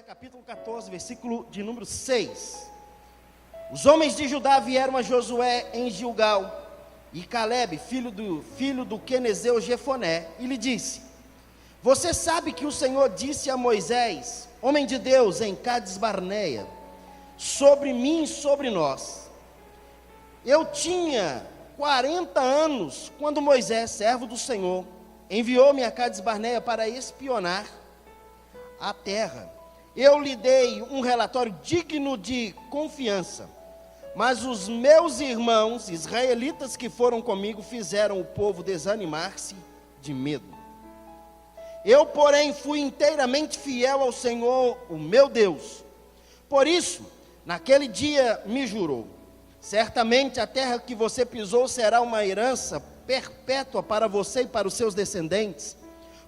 Josué, capítulo 14, versículo de número 6. Os homens de Judá vieram a Josué em Gilgal, e Calebe, filho do quenezeu Jefoné, e lhe disse: você sabe que o Senhor disse a Moisés, homem de Deus, em Cades Barneia, sobre mim e sobre nós. Eu tinha 40 anos, quando Moisés, servo do Senhor, enviou-me a Cades Barneia para espionar a terra. Eu lhe dei um relatório digno de confiança, mas os meus irmãos israelitas que foram comigo fizeram o povo desanimar-se de medo. Eu, porém, fui inteiramente fiel ao Senhor, o meu Deus. Por isso, naquele dia me jurou: certamente a terra que você pisou será uma herança perpétua para você e para os seus descendentes,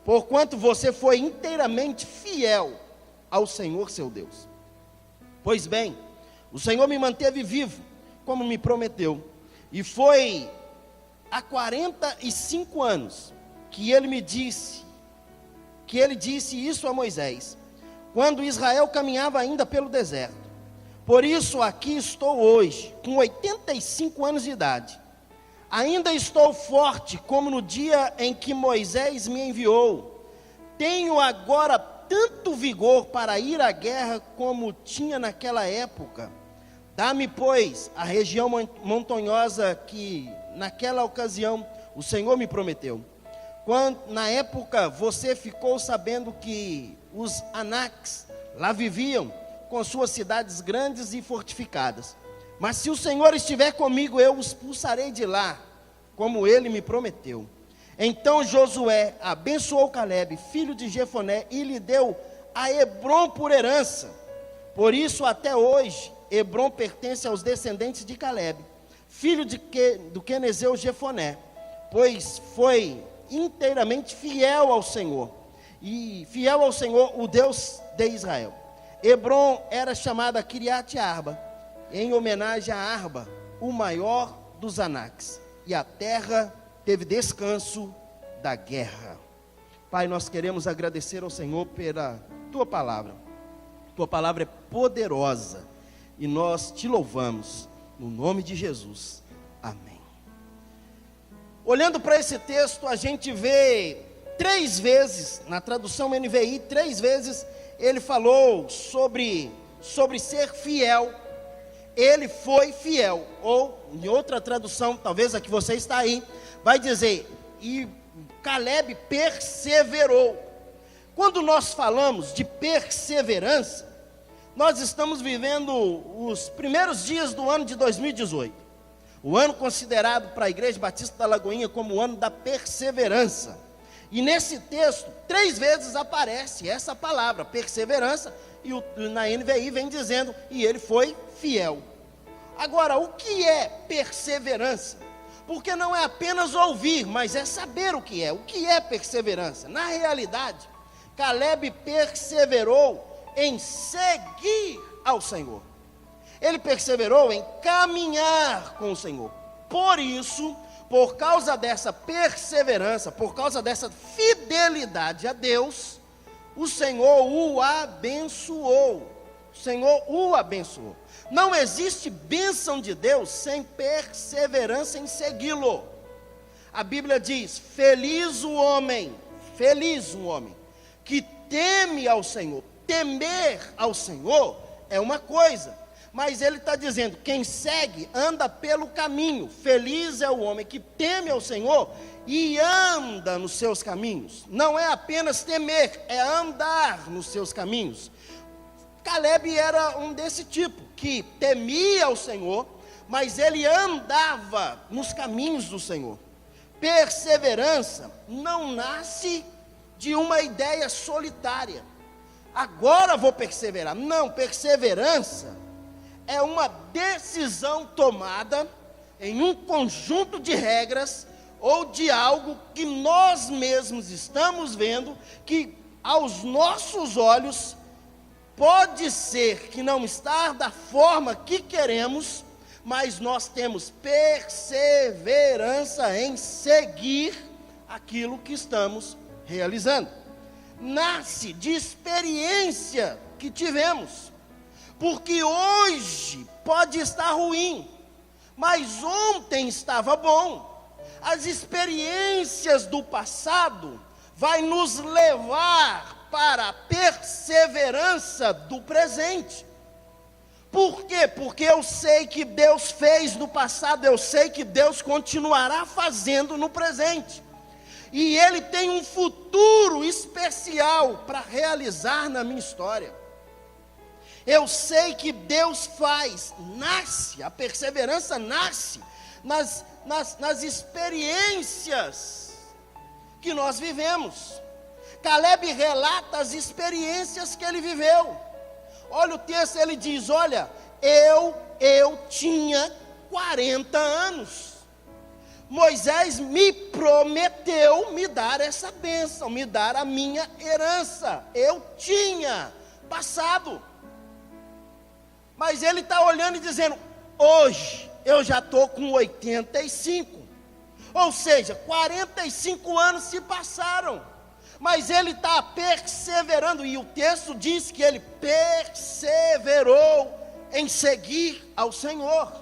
porquanto você foi inteiramente fiel ao Senhor seu Deus. Pois bem, o Senhor me manteve vivo, como me prometeu, e foi há 45 anos que ele disse isso a Moisés, quando Israel caminhava ainda pelo deserto. Por isso aqui estou hoje, com 85 anos de idade. Ainda estou forte, como no dia em que Moisés me enviou. Tenho agora tanto vigor para ir à guerra como tinha naquela época. Dá-me, pois, a região montanhosa que, naquela ocasião, o Senhor me prometeu. Na época, você ficou sabendo que os Anaques lá viviam, com suas cidades grandes e fortificadas. Mas se o Senhor estiver comigo, eu os expulsarei de lá, como ele me prometeu. Então Josué abençoou Calebe, filho de Jefoné, e lhe deu a Hebrom por herança. Por isso até hoje Hebrom pertence aos descendentes de Calebe, filho do quenezeu Jefoné, pois foi inteiramente fiel ao Senhor, e fiel ao Senhor, o Deus de Israel. Hebrom era chamada Kiriat Arba, em homenagem a Arba, o maior dos Anaques. E a terra teve descanso da guerra. Pai, nós queremos agradecer ao Senhor pela Tua palavra. Tua palavra é poderosa e nós te louvamos, no nome de Jesus. Amém. Olhando para esse texto, a gente vê 3 vezes, na tradução NVI, 3 vezes ele falou sobre ser fiel. Ele foi fiel, ou em outra tradução, talvez a que você está aí, vai dizer, e Calebe perseverou. Quando nós falamos de perseverança, nós estamos vivendo os primeiros dias do ano de 2018, o ano considerado para a Igreja Batista da Lagoinha como o ano da perseverança. E nesse texto, 3 vezes aparece essa palavra, perseverança, e na NVI vem dizendo, e ele foi fiel. Agora, o que é perseverança? Porque não é apenas ouvir, mas é saber o que é. O que é perseverança? Na realidade, Calebe perseverou em seguir ao Senhor. Ele perseverou em caminhar com o Senhor. Por isso, por causa dessa perseverança, por causa dessa fidelidade a Deus, o Senhor o abençoou. O Senhor o abençoou. Não existe bênção de Deus sem perseverança em segui-lo. A Bíblia diz: feliz o homem que teme ao Senhor. Temer ao Senhor é uma coisa, mas ele está dizendo, quem segue anda pelo caminho. Feliz é o homem que teme ao Senhor e anda nos seus caminhos. Não é apenas temer, é andar nos seus caminhos. Calebe era um desse tipo, que temia ao Senhor, mas ele andava nos caminhos do Senhor. Perseverança não nasce de uma ideia solitária. Agora vou perseverar. Não, perseverança é uma decisão tomada em um conjunto de regras ou de algo que nós mesmos estamos vendo, que aos nossos olhos pode ser que não está da forma que queremos, mas nós temos perseverança em seguir aquilo que estamos realizando. nasce de experiência que tivemos. Porque hoje pode estar ruim, mas ontem estava bom. As experiências do passado vai nos levar para a perseverança do presente. Por quê? Porque eu sei que Deus fez no passado, eu sei que Deus continuará fazendo no presente. E Ele tem um futuro especial para realizar na minha história. Eu sei que Deus nasce, a perseverança nasce nas experiências que nós vivemos. Caleb relata as experiências que ele viveu. Olha o texto, ele diz, olha, eu tinha 40 anos. Moisés me prometeu me dar essa bênção, me dar a minha herança. Eu tinha passado. Mas ele está olhando e dizendo, hoje eu já estou com 85. Ou seja, 45 anos se passaram. Mas ele está perseverando, e o texto diz que ele perseverou em seguir ao Senhor.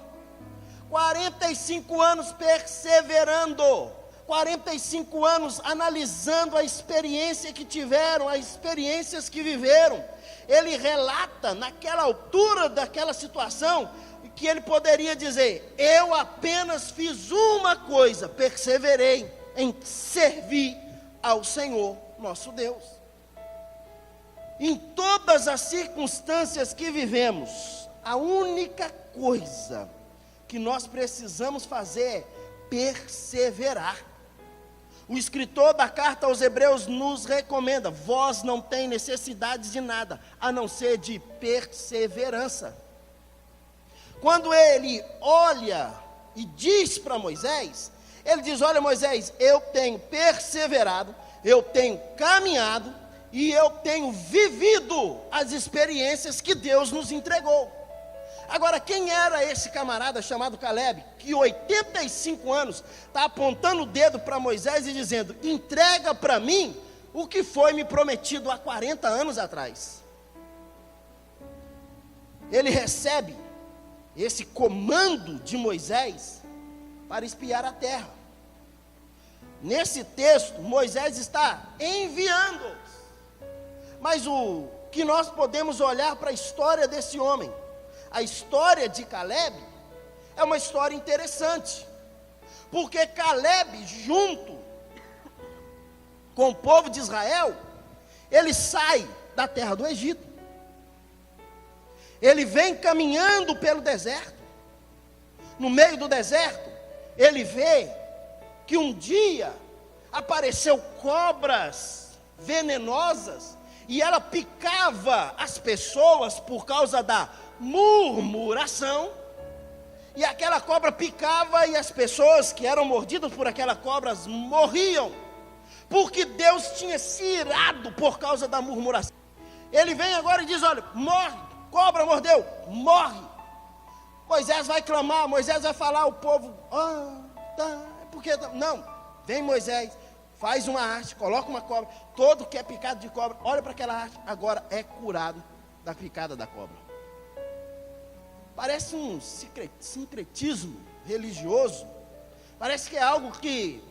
45 anos perseverando, 45 anos analisando a experiência que tiveram, as experiências que viveram. Ele relata, naquela altura daquela situação, que ele poderia dizer, eu apenas fiz uma coisa, perseverei em servir ao Senhor nosso Deus. Em todas as circunstâncias que vivemos, a única coisa que nós precisamos fazer é perseverar. O escritor da carta aos Hebreus nos recomenda, vós não tem necessidade de nada, a não ser de perseverança. Quando ele olha e diz para Moisés, ele diz, olha Moisés, eu tenho perseverado, eu tenho caminhado e eu tenho vivido as experiências que Deus nos entregou. Agora, quem era esse camarada chamado Caleb, que 85 anos está apontando o dedo para Moisés e dizendo, entrega para mim o que foi me prometido há 40 anos atrás? Ele recebe esse comando de Moisés para espiar a terra. Nesse texto, Moisés está enviando. Mas o que nós podemos olhar para a história desse homem, a história de Caleb, é uma história interessante. Porque Caleb, junto com o povo de Israel, ele sai da terra do Egito. Ele vem caminhando pelo deserto. No meio do deserto, ele vê que um dia apareceu cobras venenosas e ela picava as pessoas por causa da murmuração. E aquela cobra picava e as pessoas que eram mordidas por aquela cobra morriam, porque Deus tinha se irado por causa da murmuração. Ele vem agora e diz, olha, morre, cobra mordeu, morre. Moisés vai clamar, Moisés vai falar, o povo, porque não, vem Moisés, faz uma arte, coloca uma cobra, todo que é picado de cobra, olha para aquela arte, agora é curado da picada da cobra. Parece um sincretismo religioso, parece que é algo que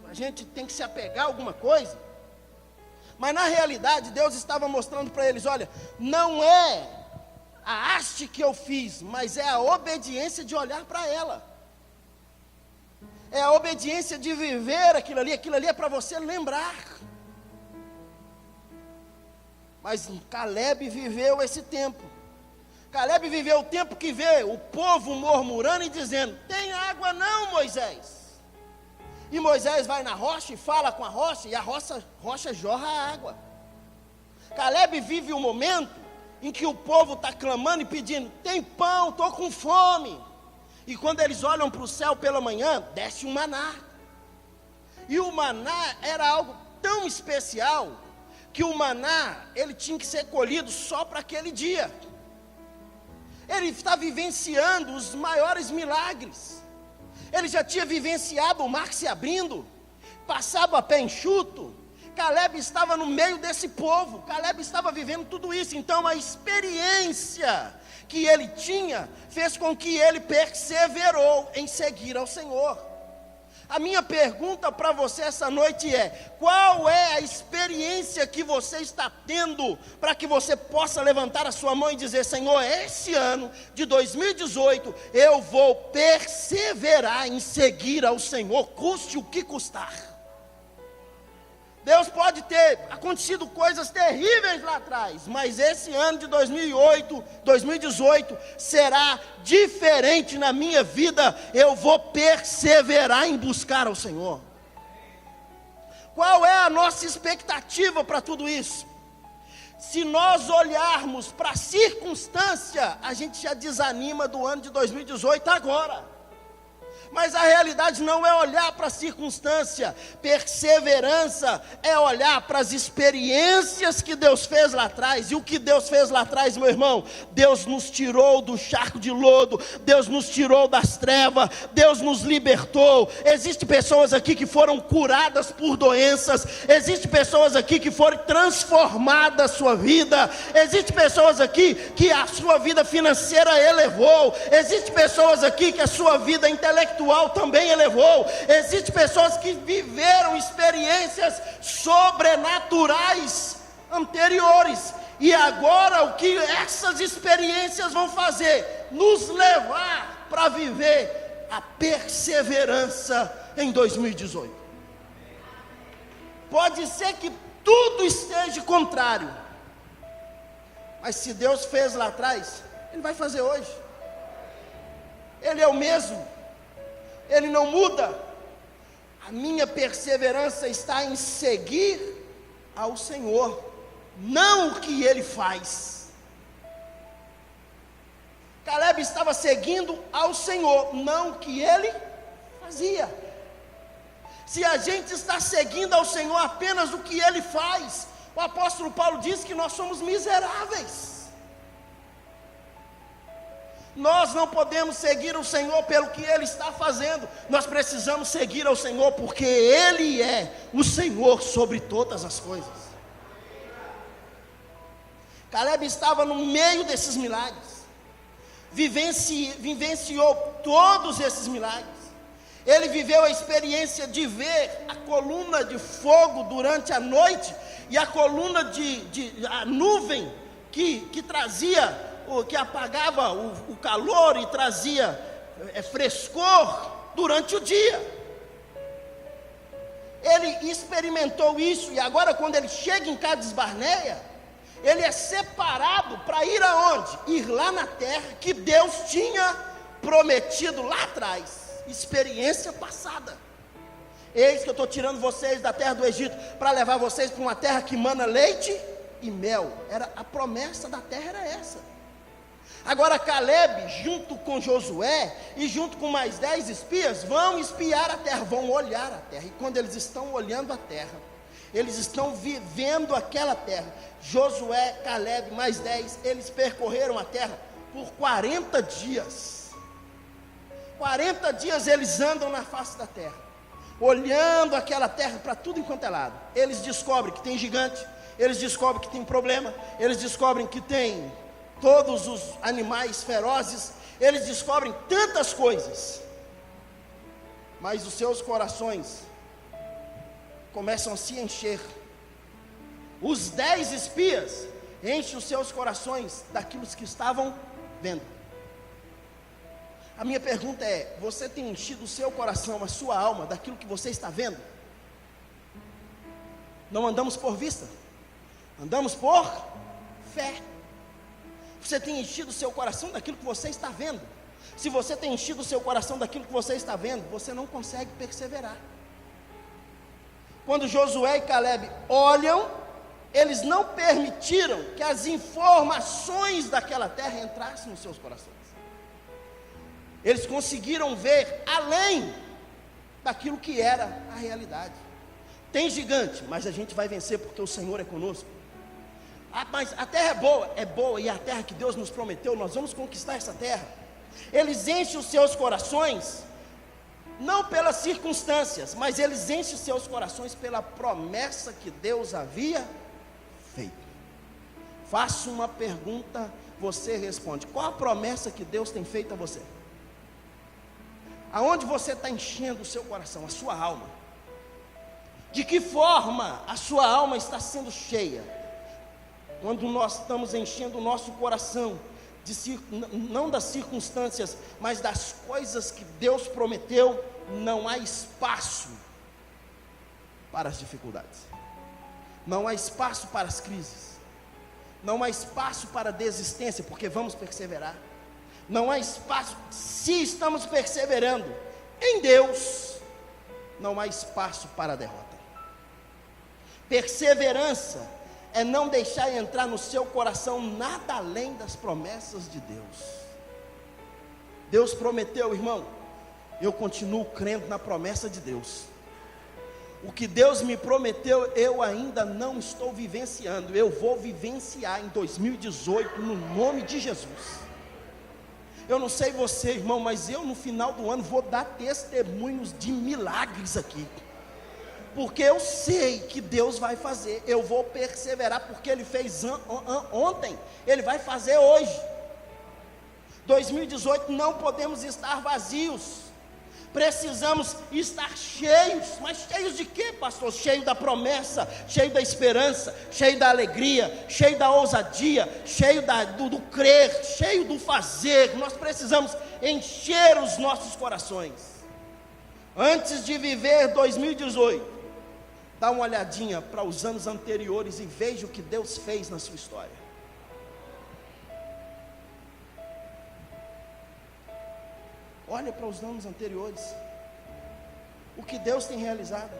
a gente tem que se apegar a alguma coisa, mas na realidade Deus estava mostrando para eles, olha, não é a haste que eu fiz, mas é a obediência de olhar para ela, é a obediência de viver aquilo ali é para você lembrar. Mas Caleb viveu esse tempo. Caleb viveu o tempo que vê o povo murmurando e dizendo, tem água não, Moisés? E Moisés vai na rocha e fala com a rocha, e a rocha jorra a água. Caleb vive o momento em que o povo está clamando e pedindo, tem pão, estou com fome. E quando eles olham para o céu pela manhã, desce um maná. E o maná era algo tão especial, que o maná, ele tinha que ser colhido só para aquele dia. Ele está vivenciando os maiores milagres. Ele já tinha vivenciado o mar se abrindo, passava a pé enxuto, Caleb estava no meio desse povo, Caleb estava vivendo tudo isso, então a experiência que ele tinha fez com que ele perseverou em seguir ao Senhor. A minha pergunta para você essa noite é: qual é a experiência que você está tendo para que você possa levantar a sua mão e dizer: Senhor, esse ano de 2018 eu vou perseverar em seguir ao Senhor, custe o que custar. Deus pode ter acontecido coisas terríveis lá atrás, mas esse ano de 2018 será diferente na minha vida. Eu vou perseverar em buscar ao Senhor. Qual é a nossa expectativa para tudo isso? Se nós olharmos para a circunstância, a gente já desanima do ano de 2018 agora. Mas a realidade não é olhar para a circunstância. Perseverança é olhar para as experiências que Deus fez lá atrás. E o que Deus fez lá atrás, meu irmão? Deus nos tirou do charco de lodo, Deus nos tirou das trevas, Deus nos libertou. Existem pessoas aqui que foram curadas por doenças, existem pessoas aqui que foram transformadas a sua vida, existem pessoas aqui que a sua vida financeira elevou, existem pessoas aqui que a sua vida intelectual também elevou. Existem pessoas que viveram experiências sobrenaturais anteriores, e agora o que essas experiências vão fazer? Nos levar para viver a perseverança em 2018. Pode ser que tudo esteja contrário, mas se Deus fez lá atrás, Ele vai fazer hoje. Ele é o mesmo, Ele não muda. A minha perseverança está em seguir ao Senhor, não o que Ele faz. Caleb estava seguindo ao Senhor, não o que ele fazia. Se a gente está seguindo ao Senhor apenas o que Ele faz, o apóstolo Paulo diz que nós somos miseráveis. Nós não podemos seguir o Senhor pelo que Ele está fazendo. Nós precisamos seguir ao Senhor porque Ele é o Senhor sobre todas as coisas. Caleb estava no meio desses milagres, vivenciou todos esses milagres. Ele viveu a experiência de ver a coluna de fogo durante a noite e a coluna a nuvem que trazia, que apagava o calor e trazia frescor durante o dia. Ele experimentou isso, e agora quando ele chega em Cades Barneia, ele é separado para ir aonde? Ir lá na terra que Deus tinha prometido lá atrás. Experiência passada. Eis que eu estou tirando vocês da terra do Egito para levar vocês para uma terra que mana leite e mel. A promessa da terra era essa. Agora Caleb, junto com Josué e junto com mais 10 espias, vão espiar a terra, vão olhar a terra. E quando eles estão olhando a terra, eles estão vivendo aquela terra. Josué, Caleb, mais 10, eles percorreram a terra por 40 dias. 40 dias eles andam na face da terra, olhando aquela terra para tudo enquanto é lado. Eles descobrem que tem gigante, eles descobrem que tem problema, eles descobrem que tem todos os animais ferozes, eles descobrem tantas coisas, mas os seus corações começam a se encher. Os 10 espias enchem os seus corações daquilo que estavam vendo. A minha pergunta é: você tem enchido o seu coração, a sua alma, daquilo que você está vendo? Não andamos por vista, andamos por fé. Você tem enchido o seu coração daquilo que você está vendo? Se você tem enchido o seu coração daquilo que você está vendo, você não consegue perseverar. Quando Josué e Caleb olham, eles não permitiram que as informações daquela terra entrassem nos seus corações. Eles conseguiram ver além daquilo que era a realidade. Tem gigante, mas a gente vai vencer porque o Senhor é conosco. Mas a terra é boa, e a terra que Deus nos prometeu, nós vamos conquistar essa terra. Eles enchem os seus corações não pelas circunstâncias, mas eles enchem seus corações pela promessa que Deus havia feito. Faço uma pergunta, você responde: qual a promessa que Deus tem feito a você? Aonde você está enchendo o seu coração, a sua alma? De que forma a sua alma está sendo cheia? Quando nós estamos enchendo o nosso coração, não das circunstâncias, mas das coisas que Deus prometeu, não há espaço para as dificuldades, não há espaço para as crises, não há espaço para a desistência, porque vamos perseverar. Não há espaço, se estamos perseverando em Deus, não há espaço para a derrota. Perseverança é não deixar entrar no seu coração nada além das promessas de Deus. Deus prometeu, irmão, eu continuo crendo na promessa de Deus. O que Deus me prometeu, eu ainda não estou vivenciando, eu vou vivenciar em 2018, no nome de Jesus. Eu não sei você, irmão, mas eu no final do ano vou dar testemunhos de milagres aqui, porque eu sei que Deus vai fazer. Eu vou perseverar, porque Ele fez ontem, Ele vai fazer hoje. 2018 não podemos estar vazios, precisamos estar cheios. Mas cheios de quê, pastor? Cheio da promessa, cheio da esperança, cheio da alegria, cheio da ousadia, cheio do crer, cheio do fazer. Nós precisamos encher os nossos corações. Antes de viver 2018, dá uma olhadinha para os anos anteriores e veja o que Deus fez na sua história. Olha para os anos anteriores, o que Deus tem realizado.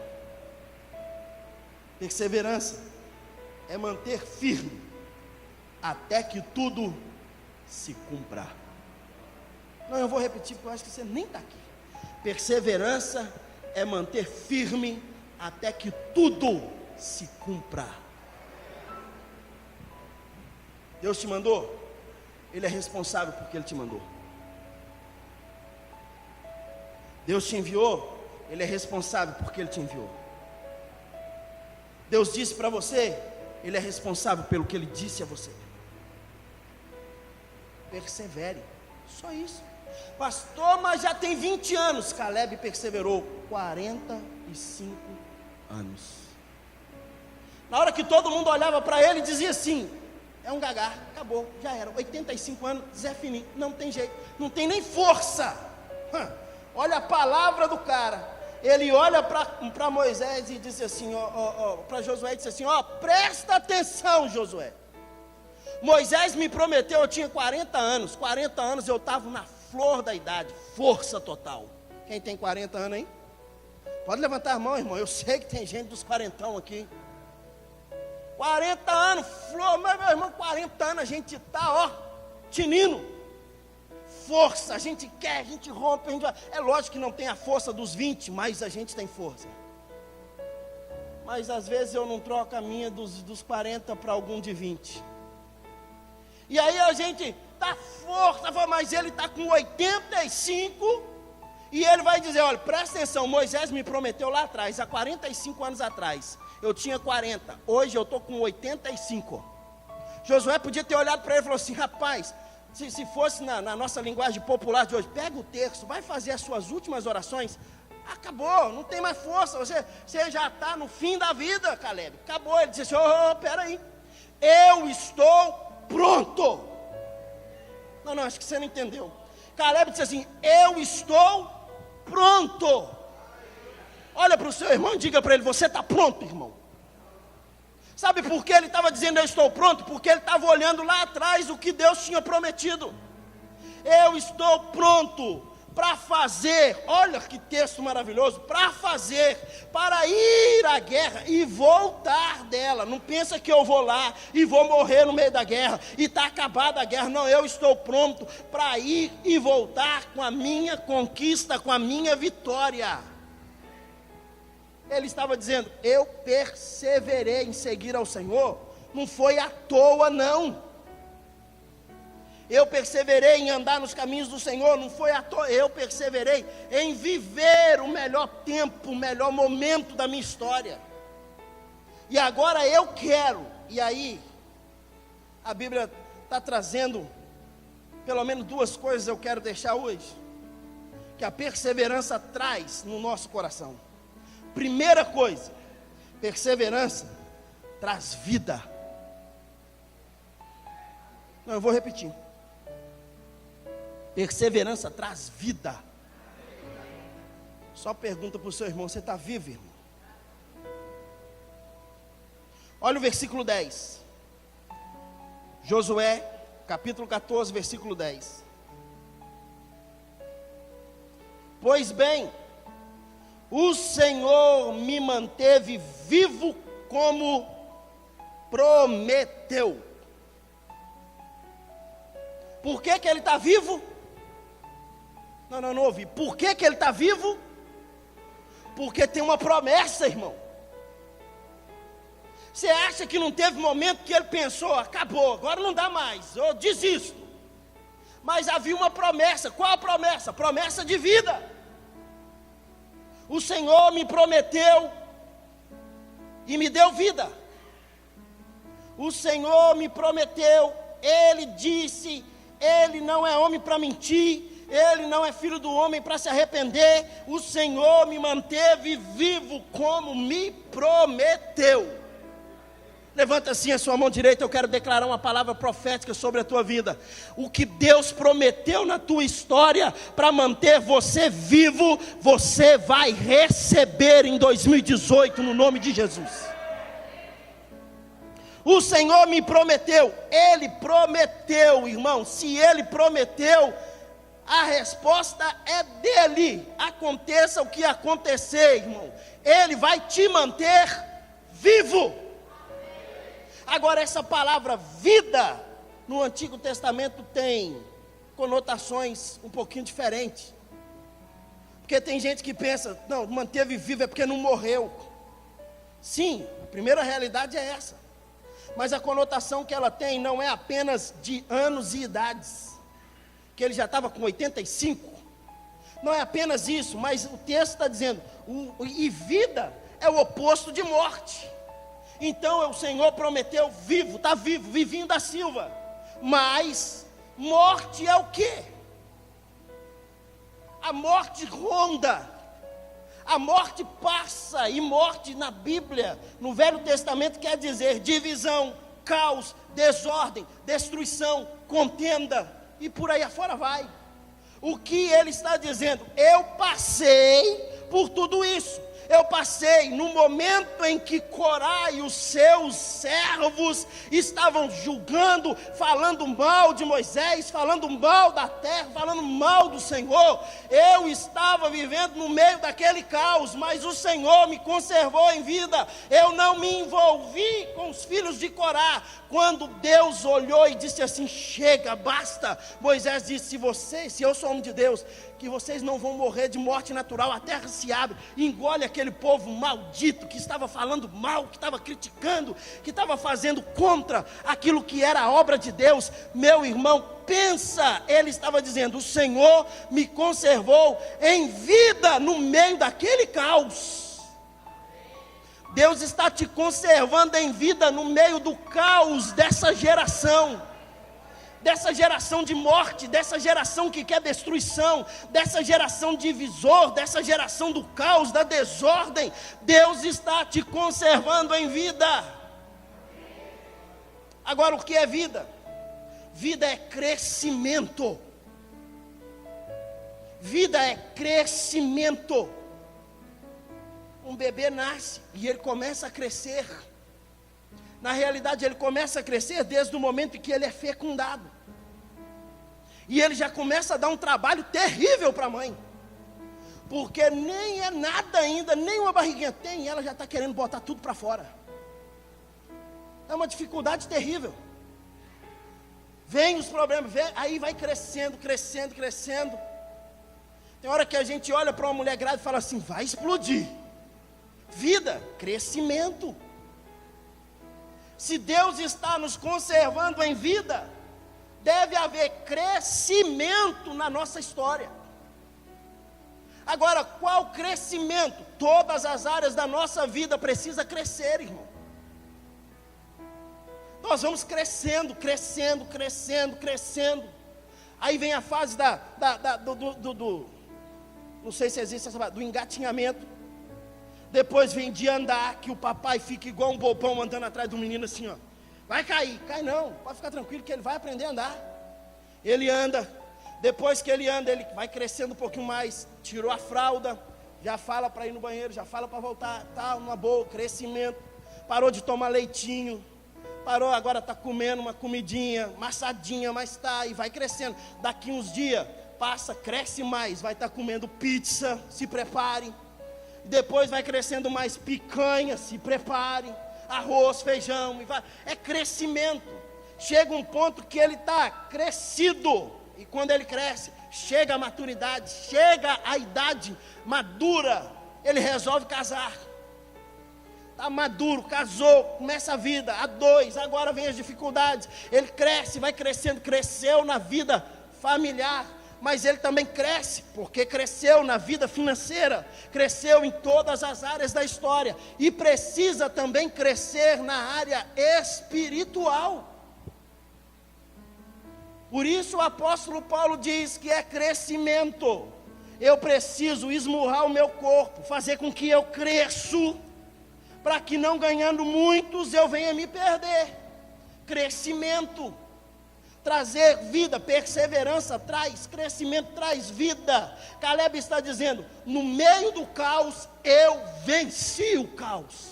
Perseverança é manter firme até que tudo se cumpra. Não, eu vou repetir, porque eu acho que você nem está aqui. Perseverança é manter firme até que tudo se cumpra. Deus te mandou, Ele é responsável porque Ele te mandou. Deus te enviou, Ele é responsável porque Ele te enviou. Deus disse para você, Ele é responsável pelo que Ele disse a você. Persevere, só isso. Pastor, mas já tem 20 anos. Caleb perseverou 45 anos. Na hora que todo mundo olhava para ele, dizia assim: é um gagá, acabou, já era. 85 anos, Zé Fininho, não tem jeito, não tem nem força. Olha a palavra do cara. Ele olha para Moisés e disse assim, para Josué, disse assim: presta atenção, Josué. Moisés me prometeu, eu tinha 40 anos. 40 anos eu estava na flor da idade, força total. Quem tem 40 anos aí? Pode levantar a mão, irmão. Eu sei que tem gente dos 40 aqui. 40 anos, flor, mas meu irmão, 40 anos a gente está, tinindo. Força, a gente quer, a gente rompe, a gente vai. É lógico que não tem a força dos 20, mas a gente tem força. Mas às vezes eu não troco a minha dos 40 para algum de 20. E aí a gente está força, mas ele está com 85, e ele vai dizer: olha, presta atenção, Moisés me prometeu lá atrás, há 45 anos atrás, eu tinha 40, hoje eu estou com 85. Josué podia ter olhado para ele e falou assim: rapaz, se fosse na nossa linguagem popular de hoje, pega o terço, vai fazer as suas últimas orações, acabou, não tem mais força, você já está no fim da vida, Caleb, acabou. Ele disse assim: peraí, eu estou pronto. Não, acho que você não entendeu. Caleb disse assim: eu estou pronto. Olha para o seu irmão e diga para ele: você está pronto, irmão? Sabe por que ele estava dizendo eu estou pronto? Porque ele estava olhando lá atrás o que Deus tinha prometido. Eu estou pronto para fazer, olha que texto maravilhoso, para ir à guerra e voltar dela. Não pensa que eu vou lá e vou morrer no meio da guerra e está acabada a guerra. Não, eu estou pronto para ir e voltar com a minha conquista, com a minha vitória. Ele estava dizendo: eu perseverei em seguir ao Senhor, não foi à toa não. Eu perseverei em andar nos caminhos do Senhor, não foi à toa. Eu perseverei em viver o melhor tempo, o melhor momento da minha história. E agora eu quero. E aí, a Bíblia está trazendo pelo menos duas coisas eu quero deixar hoje, que a perseverança traz no nosso coração. Primeira coisa, perseverança traz vida. Não, eu vou repetir. Perseverança traz vida. Só pergunta para o seu irmão: você está vivo, irmão? Olha o versículo 10. Josué, capítulo 14, versículo 10. Pois bem, o Senhor me manteve vivo como prometeu. Por que que ele está vivo? Não ouvi. Por que que ele está vivo? Porque tem uma promessa, irmão. Você acha que não teve momento que ele pensou, acabou, agora não dá mais, eu desisto. Mas havia uma promessa. Qual a promessa? Promessa de vida. O Senhor me prometeu e me deu vida. O Senhor me prometeu, Ele disse, Ele não é homem para mentir, Ele não é filho do homem para se arrepender. O Senhor me manteve vivo como me prometeu. Levanta assim a sua mão direita, eu quero declarar uma palavra profética sobre a tua vida. O que Deus prometeu na tua história para manter você vivo, você vai receber em 2018 no nome de Jesus. O Senhor me prometeu, Ele prometeu, irmão. Se Ele prometeu, a resposta é dele. Aconteça o que acontecer, irmão, Ele vai te manter vivo. Agora, essa palavra vida, no Antigo Testamento tem conotações um pouquinho diferentes. Porque tem gente que pensa, não, manteve vivo é porque não morreu. Sim, a primeira realidade é essa. Mas a conotação que ela tem não é apenas de anos e idades, que ele já estava com 85. Não é apenas isso, mas o texto está dizendo, e vida é o oposto de morte. Então o Senhor prometeu vivo, está vivo, Vivinho da Silva. Mas morte é o quê? A morte ronda, a morte passa. E morte na Bíblia, no Velho Testamento, quer dizer divisão, caos, desordem, destruição, contenda, e por aí afora vai. O que ele está dizendo? Eu passei por tudo isso. Eu passei no momento em que Corá e os seus servos estavam julgando, falando mal de Moisés, falando mal da terra, falando mal do Senhor. Eu estava vivendo no meio daquele caos, mas o Senhor me conservou em vida. Eu não me envolvi com os filhos de Corá. Quando Deus olhou e disse assim, chega, basta. Moisés disse, se eu sou homem de Deus, que vocês não vão morrer de morte natural, a terra se abre, engole aquele povo maldito, que estava falando mal, que estava criticando, que estava fazendo contra aquilo que era a obra de Deus. Meu irmão, pensa, ele estava dizendo, o Senhor me conservou em vida no meio daquele caos. Deus está te conservando em vida no meio do caos dessa geração de morte, dessa geração que quer destruição, dessa geração divisor, dessa geração do caos, da desordem. Deus está te conservando em vida. Agora, o que é vida? Vida é crescimento. Vida é crescimento. Um bebê nasce e ele começa a crescer. Na realidade, ele começa a crescer desde o momento em que ele é fecundado. E ele já começa a dar um trabalho terrível para a mãe. Porque nem é nada ainda, nem uma barriguinha tem, e ela já está querendo botar tudo para fora. É uma dificuldade terrível. Vem os problemas, aí vai crescendo. Tem hora que a gente olha para uma mulher grávida e fala assim, vai explodir. Vida, crescimento. Se Deus está nos conservando em vida, deve haver crescimento na nossa história. Agora, qual crescimento? Todas as áreas da nossa vida precisam crescer, irmão. Nós vamos crescendo, crescendo, crescendo, crescendo. Aí vem a fase não sei se existe essa palavra, do engatinhamento. Depois vem de andar, que o papai fica igual um bobão andando atrás do menino assim, ó. Vai cair, cai não, pode ficar tranquilo que ele vai aprender a andar. Ele anda, depois que ele anda, ele vai crescendo um pouquinho mais, tirou a fralda, já fala para ir no banheiro, já fala para voltar, tá, uma boa, crescimento. Parou de tomar leitinho, parou, agora está comendo uma comidinha, massadinha, mas está, e vai crescendo. Daqui uns dias, passa, cresce mais, vai estar comendo pizza, se prepare. Depois vai crescendo mais picanha, se prepare. Arroz, feijão, é crescimento. Chega um ponto que ele está crescido, e quando ele cresce, chega a maturidade, chega a idade madura, ele resolve casar. Está maduro, casou, começa a vida, a dois, agora vem as dificuldades. Ele cresce, vai crescendo, cresceu na vida familiar, mas ele também cresce, porque cresceu na vida financeira, cresceu em todas as áreas da história, e precisa também crescer na área espiritual. Por isso o apóstolo Paulo diz que é crescimento. Eu preciso esmurrar o meu corpo, fazer com que eu cresço, para que não ganhando muitos eu venha me perder. Crescimento, trazer vida, perseverança traz crescimento, traz vida. Caleb está dizendo, no meio do caos, eu venci o caos.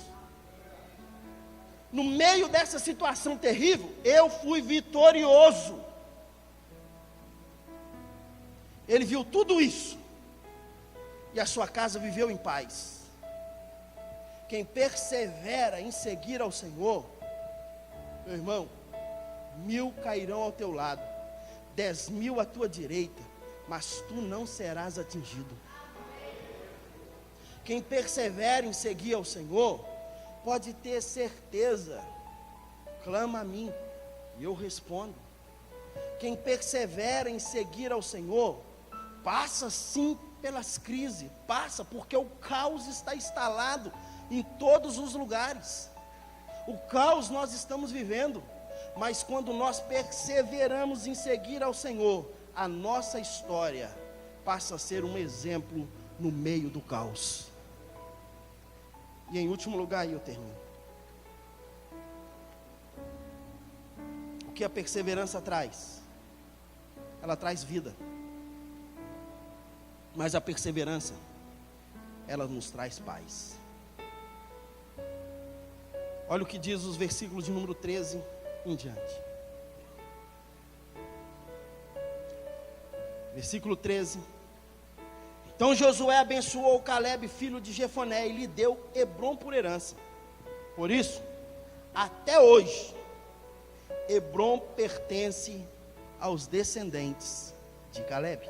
No meio dessa situação terrível, eu fui vitorioso. Ele viu tudo isso, e a sua casa viveu em paz. Quem persevera em seguir ao Senhor, meu irmão, 1000 cairão ao teu lado, 10.000 à tua direita, mas tu não serás atingido. Quem persevera em seguir ao Senhor, pode ter certeza, clama a mim, e eu respondo. Quem persevera em seguir ao Senhor, passa sim pelas crises, passa porque o caos está instalado em todos os lugares. O caos nós estamos vivendo, mas quando nós perseveramos em seguir ao Senhor, a nossa história passa a ser um exemplo no meio do caos. E em último lugar, aí eu termino. O que a perseverança traz? Ela traz vida. Mas a perseverança, ela nos traz paz. Olha o que diz os versículos de número 13 em diante. Versículo 13. Então Josué abençoou Caleb, filho de Jefoné, e lhe deu Hebrom por herança. Por isso, até hoje, Hebrom pertence aos descendentes de Caleb,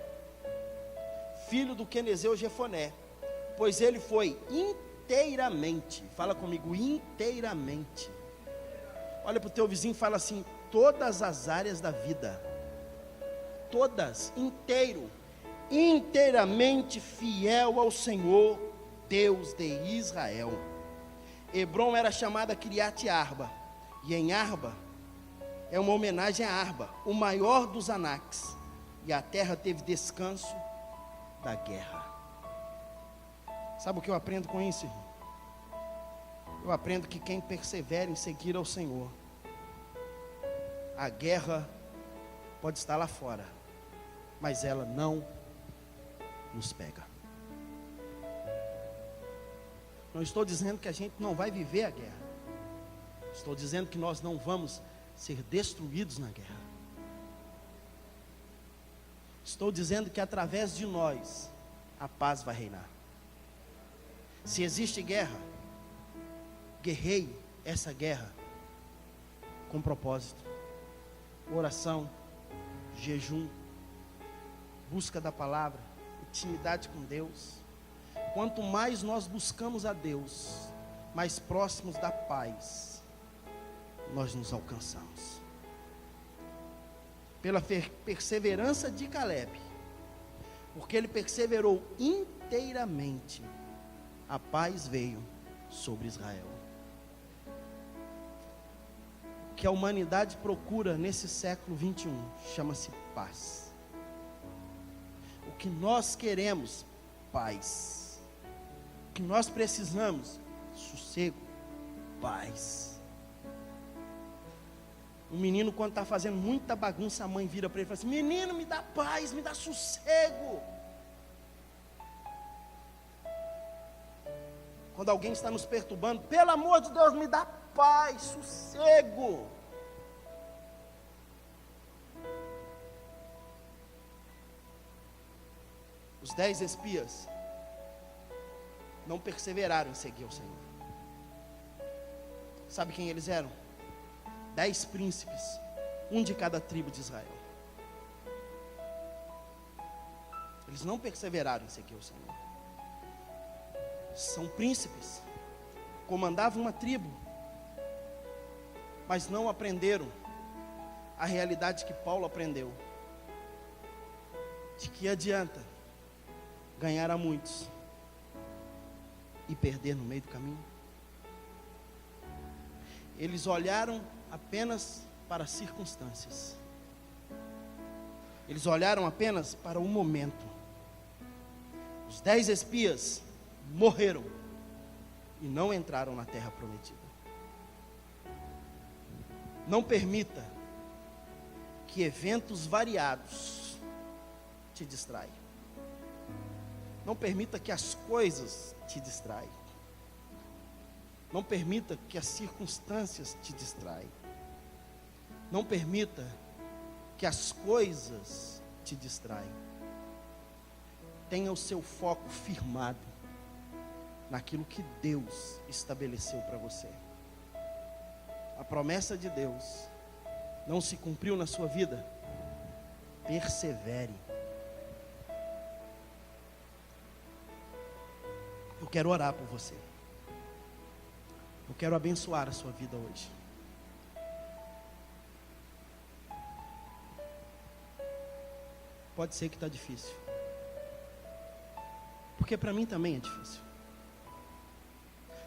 filho do quenezeu Jefoné, pois ele foi inteiramente, fala comigo, inteiramente. Olha para o teu vizinho e fala assim, todas as áreas da vida, todas, inteiramente fiel ao Senhor, Deus de Israel. Hebrom era chamada Kiriat Arba, e em Arba, é uma homenagem a Arba, o maior dos Anaques, e a terra teve descanso da guerra. Sabe o que eu aprendo com isso, irmão? Eu aprendo que quem persevera em seguir ao Senhor, a guerra pode estar lá fora, mas ela não nos pega. Não estou dizendo que a gente não vai viver a guerra, estou dizendo que nós não vamos ser destruídos na guerra. Estou dizendo que através de nós a paz vai reinar. Se existe guerra, guerreie essa guerra com propósito, oração, jejum, busca da palavra, intimidade com Deus. Quanto mais nós buscamos a Deus, mais próximos da paz nós nos alcançamos. pela perseverança de Calebe, porque ele perseverou inteiramente, a paz veio sobre Israel. O que a humanidade procura nesse século 21 chama-se paz. O que nós queremos, paz. O que nós precisamos, sossego, paz. O menino, quando está fazendo muita bagunça, a mãe vira para ele e fala assim: menino, me dá paz, me dá sossego. Quando alguém está nos perturbando, pelo amor de Deus, me dá paz, sossego. Os 10 espias não perseveraram em seguir o Senhor. Sabe quem eles eram? 10 príncipes, um de cada tribo de Israel. Eles não perseveraram em seguir o Senhor. São príncipes, comandavam uma tribo, mas não aprenderam a realidade que Paulo aprendeu, de que adianta ganhar a muitos e perder no meio do caminho. Eles olharam apenas para as circunstâncias, eles olharam apenas para o momento. Os 10 espias morreram e não entraram na terra prometida. Não permita que eventos variados te distraem. Não permita que as coisas te distraem. Não permita que as circunstâncias te distraem. Não permita que as coisas te distraem. Tenha o seu foco firmado naquilo que Deus estabeleceu para você. A promessa de Deus não se cumpriu na sua vida? Persevere. Eu quero orar por você. Eu quero abençoar a sua vida hoje. Pode ser que está difícil, porque para mim também é difícil.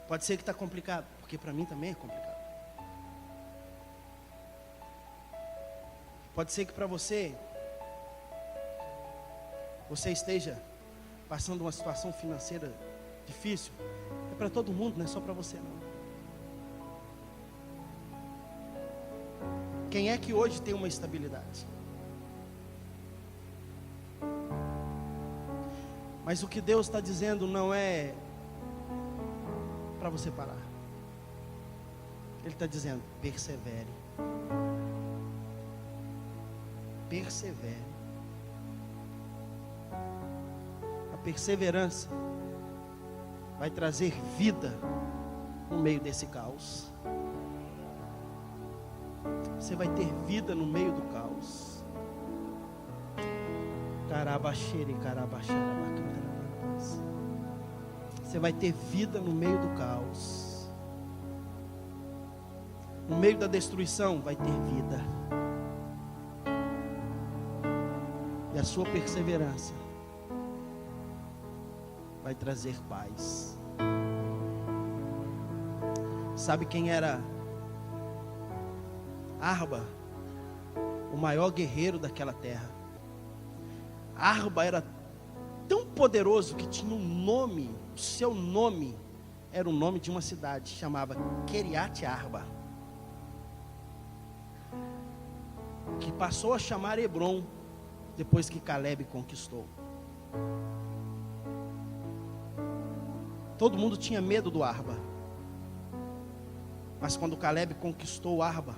Pode ser que está complicado, porque para mim também é complicado. Pode ser que para você esteja passando uma situação financeira difícil. É para todo mundo, não é só para você não. Quem é que hoje tem uma estabilidade? Mas o que Deus está dizendo não é para você parar. Ele está dizendo: persevere. Persevere. A perseverança vai trazer vida no meio desse caos. Você vai ter vida no meio do caos. Você vai ter vida no meio do caos. No meio da destruição vai ter vida. E a sua perseverança vai trazer paz. Sabe quem era Arba? O maior guerreiro daquela terra. Arba era tão poderoso que tinha um nome. O seu nome era o nome de uma cidade, chamava Kiriat Arba, que passou a chamar Hebron depois que Calebe conquistou. Todo mundo tinha medo do Arba, mas quando Calebe conquistou Arba,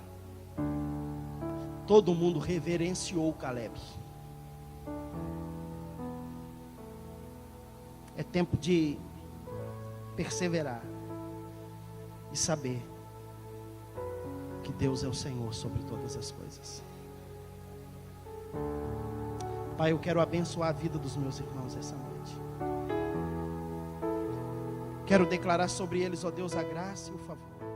todo mundo reverenciou Calebe. É tempo de perseverar e saber que Deus é o Senhor sobre todas as coisas. Pai, eu quero abençoar a vida dos meus irmãos essa noite. Quero declarar sobre eles, ó Deus, a graça e o favor.